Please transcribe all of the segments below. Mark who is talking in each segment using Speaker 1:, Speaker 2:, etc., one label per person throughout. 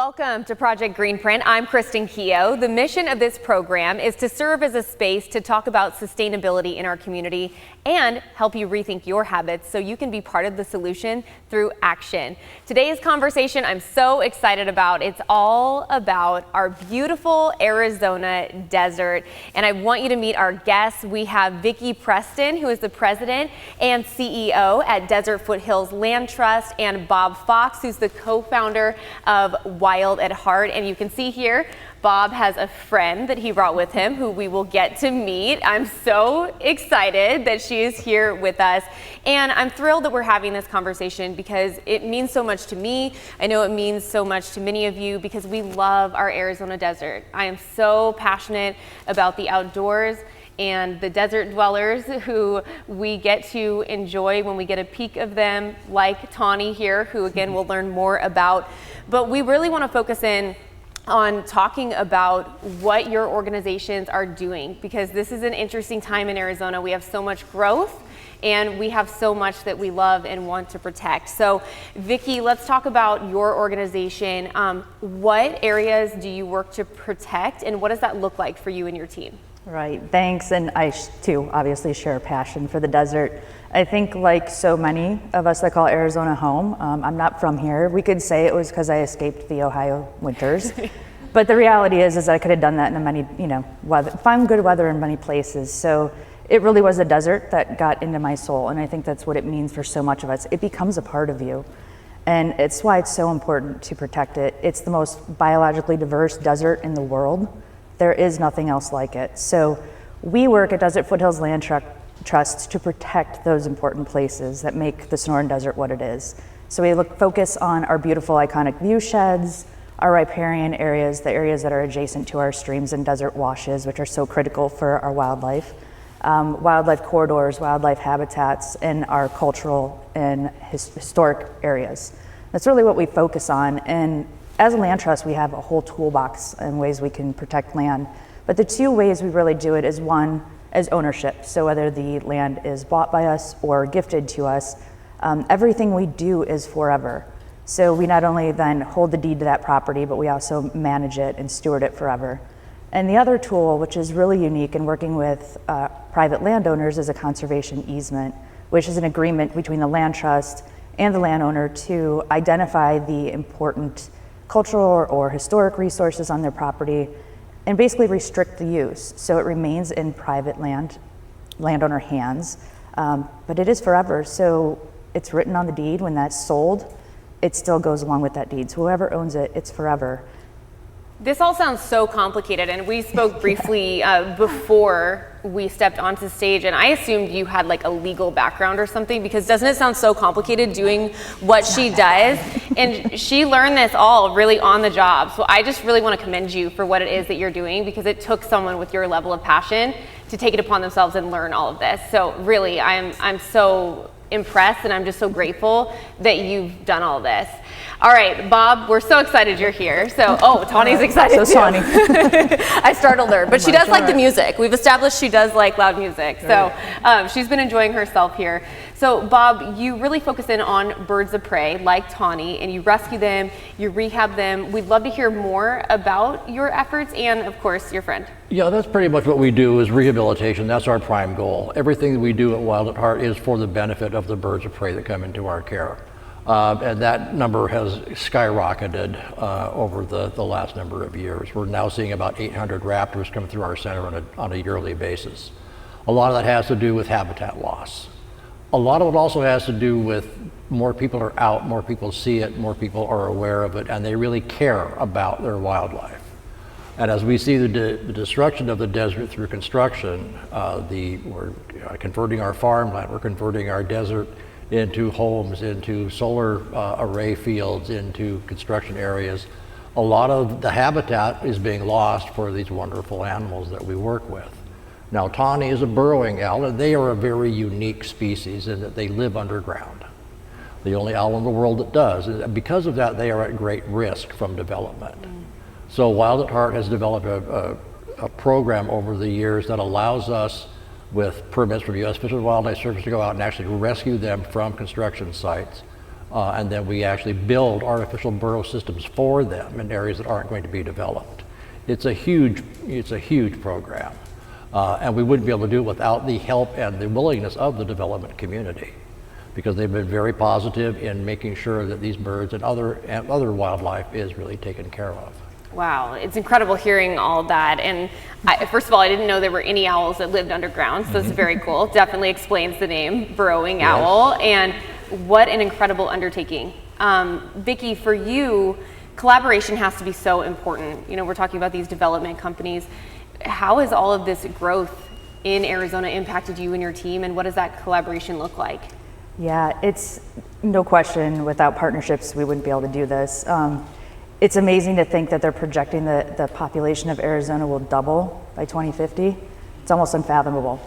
Speaker 1: Welcome to Project Greenprint. I'm Kristen Keogh. The mission of this program is to serve as a space to talk about sustainability in our community and help you rethink your habits so you can be part of the solution through action. Today's conversation I'm so excited about. It's all about our beautiful Arizona desert. And I want you to meet our guests. We have Vicki Preston, who is the president and CEO at Desert Foothills Land Trust, and Bob Fox, who's the co-founder of Wild at Heart. And you can see here, Bob has a friend that he brought with him who we will get to meet. I'm so excited that she is here with us. And I'm thrilled that we're having this conversation because it means so much to me. I know it means so much to many of you because we love our Arizona desert. I am so passionate about the outdoors and the desert dwellers who we get to enjoy when we get a peek of them, like Tawny here, who again we'll learn more about. But we really want to focus in on talking about what your organizations are doing, because this is an interesting time in Arizona. We have so much growth and we have so much that we love and want to protect. So Vicki, let's talk about your organization. What areas do you work to protect and what does that look like for you and your team?
Speaker 2: Right, thanks. And I too obviously share a passion for the desert. I think like so many of us that call Arizona home, I'm not from here. We could say it was because I escaped the Ohio winters. But the reality is I could have done that in many, find good weather in many places. So it really was the desert that got into my soul. And I think that's what it means for so much of us. It becomes a part of you. And it's why it's so important to protect it. It's the most biologically diverse desert in the world. There is nothing else like it. So we work at Desert Foothills Land Trust to protect those important places that make the Sonoran Desert what it is. So we focus on our beautiful iconic view sheds, our riparian areas, the areas that are adjacent to our streams and desert washes, which are so critical for our wildlife, wildlife corridors, wildlife habitats, and our cultural and historic areas. That's really what we focus on. And as a land trust, we have a whole toolbox in ways we can protect land. But the two ways we really do it is one, as ownership. So whether the land is bought by us or gifted to us, everything we do is forever. So we not only then hold the deed to that property, but we also manage it and steward it forever. And the other tool, which is really unique in working with private landowners, is a conservation easement, which is an agreement between the land trust and the landowner to identify the important cultural or historic resources on their property and basically restrict the use. So it remains in private landowner hands, but it is forever. So it's written on the deed. When that's sold, it still goes along with that deed. So whoever owns it, it's forever.
Speaker 1: This all sounds so complicated, and we spoke briefly before we stepped onto stage, and I assumed you had like a legal background or something, because doesn't it sound so complicated doing what she does? And she learned this all really on the job. So I just really want to commend you for what it is that you're doing, because it took someone with your level of passion to take it upon themselves and learn all of this. So really, I'm so impressed, and I'm just so grateful that you've done all this. All right, Bob, we're so excited you're here. So, Tawny's excited too.
Speaker 2: Tawny.
Speaker 1: I startled her, but she does like the music. We've established she does like loud music. So she's been enjoying herself here. So Bob, you really focus in on birds of prey like Tawny, and you rescue them, you rehab them. We'd love to hear more about your efforts and of course your friend.
Speaker 3: Yeah, that's pretty much what we do is rehabilitation. That's our prime goal. Everything that we do at Wild at Heart is for the benefit of the birds of prey that come into our care. And that number has skyrocketed over the last number of years. We're now seeing about 800 raptors come through our center on a yearly basis. A lot of that has to do with habitat loss. A lot of it also has to do with more people are out, more people see it, more people are aware of it, and they really care about their wildlife. And as we see the destruction of the desert through construction, we're converting our farmland, we're converting our desert into homes, into solar array fields, into construction areas. A lot of the habitat is being lost for these wonderful animals that we work with. Now, Tawny is a burrowing owl, and they are a very unique species in that they live underground. The only owl in the world that does. And because of that, they are at great risk from development. So Wild at Heart has developed a program over the years that allows us, with permits from U.S. Fish and Wildlife Service, to go out and actually rescue them from construction sites and then we actually build artificial burrow systems for them in areas that aren't going to be developed. It's a huge program, and we wouldn't be able to do it without the help and the willingness of the development community, because they've been very positive in making sure that these birds and other wildlife is really taken care of.
Speaker 1: Wow, it's incredible hearing all of that. And first of all, I didn't know there were any owls that lived underground, so this is very cool. Definitely explains the name, burrowing owl, and what an incredible undertaking. Vicki, for you, collaboration has to be so important. You know, we're talking about these development companies. How has all of this growth in Arizona impacted you and your team, and what does that collaboration look like?
Speaker 2: Yeah, it's no question, without partnerships, we wouldn't be able to do this. It's amazing to think that they're projecting that the population of Arizona will double by 2050. It's almost unfathomable.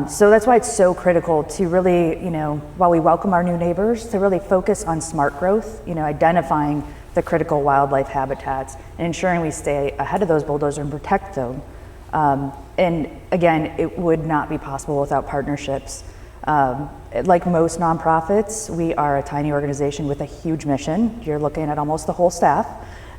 Speaker 2: So that's why it's so critical to really, you know, while we welcome our new neighbors, to really focus on smart growth, you know, identifying the critical wildlife habitats and ensuring we stay ahead of those bulldozers and protect them. And again, it would not be possible without partnerships. Like most nonprofits, we are a tiny organization with a huge mission. You're looking at almost the whole staff.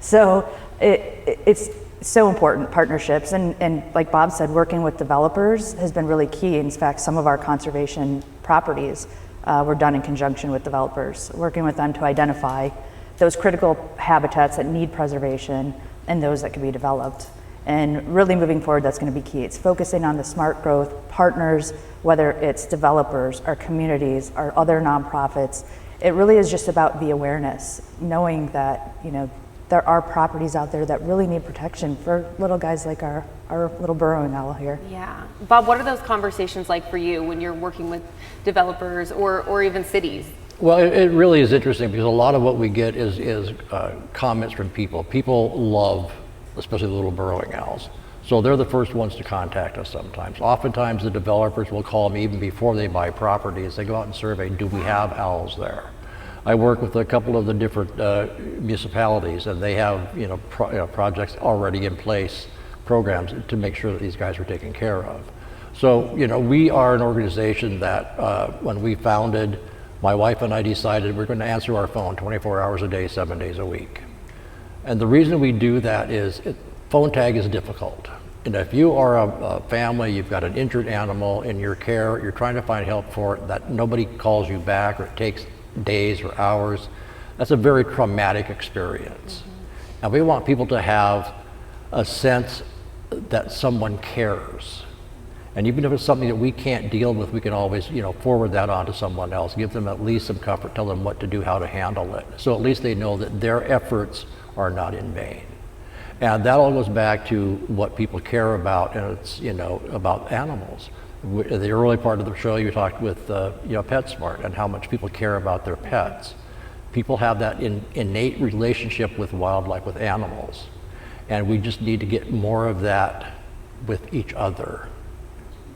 Speaker 2: So it's so important, partnerships. And like Bob said, working with developers has been really key. In fact, some of our conservation properties were done in conjunction with developers, working with them to identify those critical habitats that need preservation and those that can be developed. And really moving forward, that's going to be key. It's focusing on the smart growth partners, whether it's developers, our communities, our other nonprofits. It really is just about the awareness, knowing that, you know, there are properties out there that really need protection for little guys like our little burrowing owl here.
Speaker 1: Yeah. Bob, what are those conversations like for you when you're working with developers or even cities?
Speaker 3: Well, it really is interesting, because a lot of what we get is comments from people. People love, especially the little burrowing owls. So they're the first ones to contact us sometimes. Oftentimes the developers will call me even before they buy properties. They go out and survey, do we have owls there? I work with a couple of the different municipalities, and they have projects already in place, programs to make sure that these guys are taken care of. So we are an organization that when we founded, my wife and I decided we're going to answer our phone 24 hours a day, 7 days a week. And the reason we do that is phone tag is difficult. And if you are a family, you've got an injured animal in your care, you're trying to find help for it, that nobody calls you back, or it takes days or hours, that's a very traumatic experience. Mm-hmm. And we want people to have a sense that someone cares. And even if it's something that we can't deal with, we can always forward that on to someone else, give them at least some comfort, tell them what to do, how to handle it. So at least they know that their efforts are not in vain. And that all goes back to what people care about, and it's about animals. In the early part of the show, you talked with PetSmart and how much people care about their pets. People have that innate relationship with wildlife, with animals, and we just need to get more of that with each other.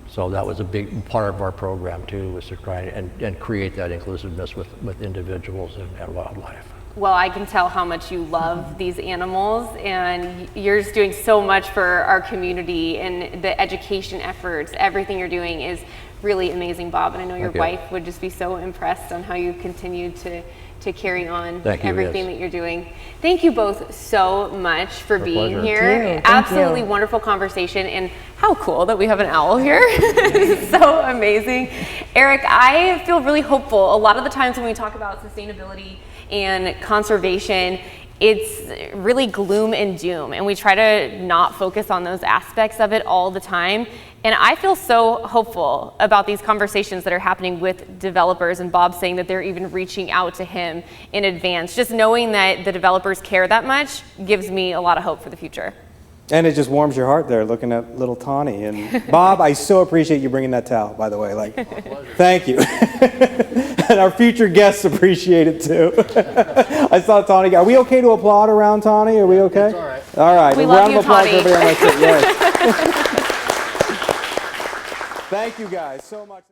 Speaker 3: So that was a big part of our program too, was to try and create that inclusiveness with individuals and wildlife.
Speaker 1: Well, I can tell how much you love these animals, and you're just doing so much for our community, and the education efforts, everything you're doing is really amazing, Bob. And I know your wife would just be so impressed on how you continue to carry on everything that you're doing. Thank you both so much for being here. Absolutely wonderful conversation, and how cool that we have an owl here. This is so amazing. Eric, I feel really hopeful. A lot of the times when we talk about sustainability and conservation, it's really gloom and doom, and we try to not focus on those aspects of it all the time. And I feel so hopeful about these conversations that are happening with developers, and Bob saying that they're even reaching out to him in advance. Just knowing that the developers care that much gives me a lot of hope for the future.
Speaker 4: And it just warms your heart there, looking at little Tawny. And Bob, I so appreciate you bringing that towel, by the way. Thank you. And our future guests appreciate it too. I saw Tawny. Are we okay to applaud around Tawny? Are we okay?
Speaker 3: It's all right.
Speaker 4: All right.
Speaker 1: We
Speaker 4: A
Speaker 1: love
Speaker 4: round
Speaker 1: you,
Speaker 4: of applause
Speaker 1: Tawny.
Speaker 4: for everybody on that. Yes. Thank you guys so much.